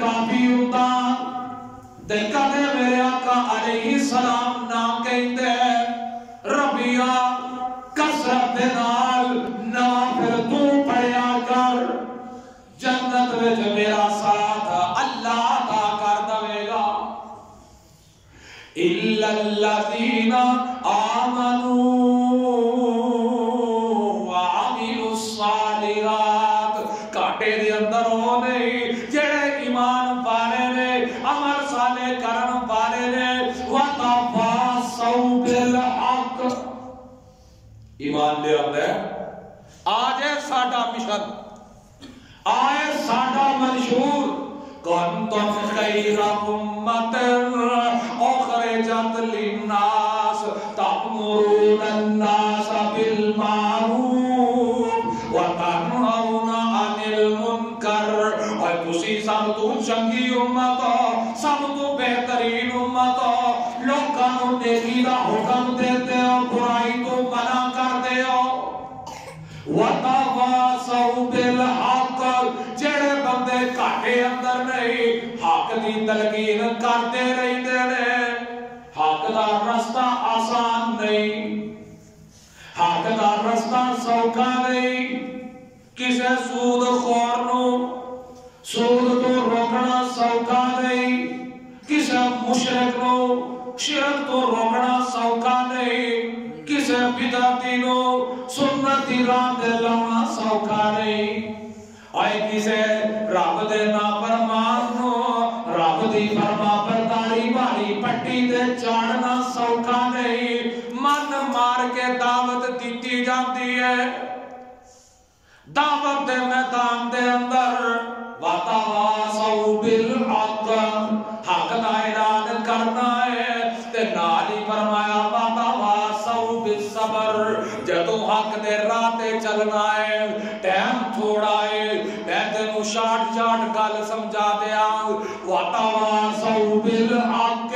کافی ہوتا دیکھا دے میرے آقا علیہ السلام نہ کہتے ربیہ کسرت نال نوافل تو پڑھیا کر جنت وچ میرا ساتھ اللہ عطا کر دے گا الا الذین آمنوا وعملوا الصالحات کاٹے دے اندر ہو نہیں جڑے ایمان والے نے عمل صالح کرن والے نے وتواصوا بالحق ایمان لے آتا ہے آج ہے ساڈا مشن آئے ساڈا منشور کنتم خیر امت اخرجت للناس تأمرون الناس بالمعروف وتنهون عن المنکر اور تسی سب تو چنگی امت سب تو بہترین امت لوکاں نوں نیکی دا حکم دیتے ہو برائی تو منع کرتے ہو وَتَوَاصَوْا بِالْحَقِّ جڑے بندے کاٹے اندر نہیں حق دی تلقین کرتے رہتے نے حق دا رستہ آسان نہیں حق دا رستہ سوکھا نہیں کسے سود خور نو سود تو روکنا سوکھا نہیں کسے مشرک نو شرک تو روکنا سوکھا نہیں کسے بدعتی نو سنتی راہ دے لاؤنا سوکھا نہیں آئے کسے رب دے نافرمان نو رب دی فرما برداری والی پٹی دے چاڑنا سوکھا نہیں من مار کے دعوت دیتی جاتی ہے دعوت دے میدان دے اندر وَتَوَاصَوْا بِالْحَقِّ حق دا اعلان کرنا ہے تے نال ہی فرمایا وَتَوَاصَوْا بِالصَّبْرِ جدوں حق دے راہ تے چلنا ہے ٹائم تھوڑا ہے میں تینوں شارٹ گل سمجھا دیا وَتَوَاصَوْا بِالْحَقِّ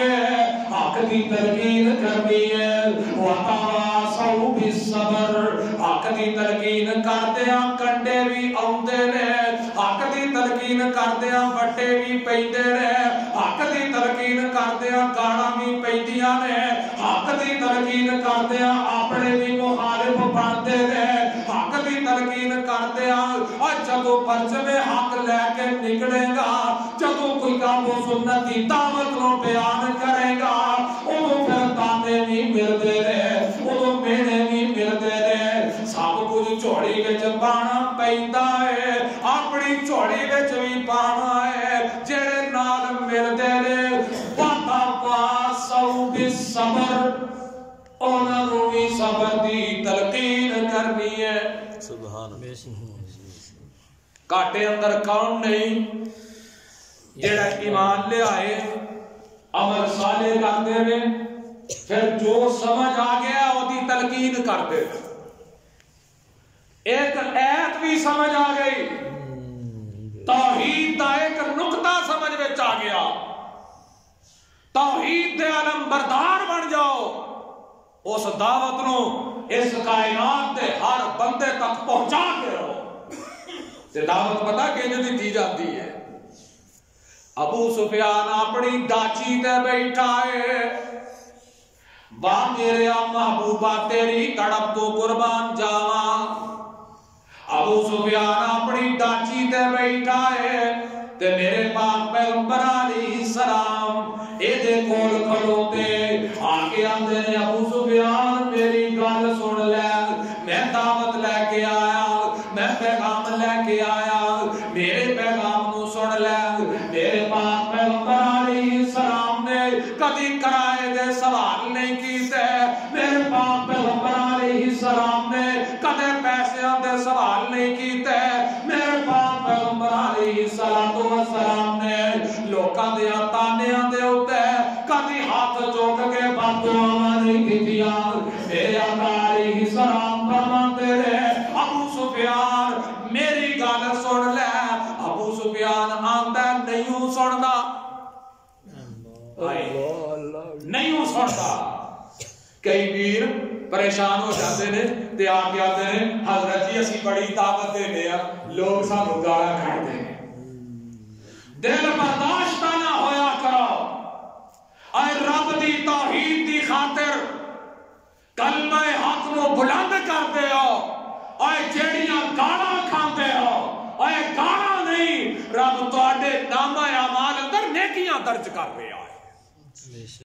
حق دی تلقین کرنی ہے وَتَوَاصَوْا بِالصَّبْرِ حق دی تلقین کردیاں کنڈے بھی آوندے نے حق دی تلقین کردیاں وٹے بھی پیندے نے حق دی تلقین کردیاں گاڑاں بھی پیندیاں نے حق دی تلقین کردیاں اپنے بھی مخالف بنتے نے حق دی تلقین کردیاں اور جدوں پرچم حق لے کے نکلے گا جدوں کوئی کام و سنت دی دعوت نو بیان کرے گا اودوں پھر تانے بھی ملدے نے اودوں مینے بھی ملدے نے سب کچھ چوڑی وچ پانا پیندا ہے اپنی چوڑی وچ بھی پانا ہے جڑے نال ملدے نے وَتَوَاصَوْا بِالصَّبْرِ انہاں نوں بھی صبر دی تلقین کرنی ہے سبحان اللہ کاٹے اندر کون نہیں جڑا ایمان لے آئے عمل صالح کرتے ہیں پھر جو سمجھ آ گیا وہ دی تلقین کرتے ہیں ایک ایت بھی سمجھ آ گئی توحید دا ایک نقطہ سمجھ میں آ گیا توحید دے علم بردار بن جاؤ اس دعوت نو اس کائنات دے ہر بندے تک پہنچا کے رہو تے دعوت پتہ کینے دی جاتی ہے ابو سفیان اپنی ڈاچی تے بیٹھا ہے واہ میرے محبوبہ تیری تڑپ تو قربان جاواں ابو سفیان اپنی ڈاچی تے بیٹھا ہے تے میرے پاک پیغمبر علیہ السلام اے دے کول کھڑوتے آگے آندے نے ابو سفیان میری گل سن لے میں دعوت لے کے آیا میں پیغام لے کے آیا میرے پیغام نو سن لے میرے پاک پیغمبر علیہ السلام نے کبھی کرائے دے سوال نہیں کیتے میرے پاک پیغمبر علیہ السلام نے کدے پیسے دے سوال نہیں کیتے میرے پاک پیغمبر علیہ السلام نے لوکاں دے تانیاں دے اوتے کبھی ہاتھ چوک کے بددعاواں نہیں کیتیاں میرے آقا علیہ السلام فرماتے رہے ابو سفیان میری گل سن لے ابو سفیان آندا نہیں سندا نہیں سندا کئی ویر پریشان ہو جاتے ہیں تے آ کے آتے ہیں حضرت جی اسی بڑی طاقت دینے ہیں لوگ سانو گالا کھڑتے ہیں دل پر کلمہ حق نو بلند کرتے ہو، اے جیڑیاں گالاں کھاندے ہو، اے گالاں نہیں، رب تواڈے نامہ اعمال اندر نیکیاں درج کر رہا ہے۔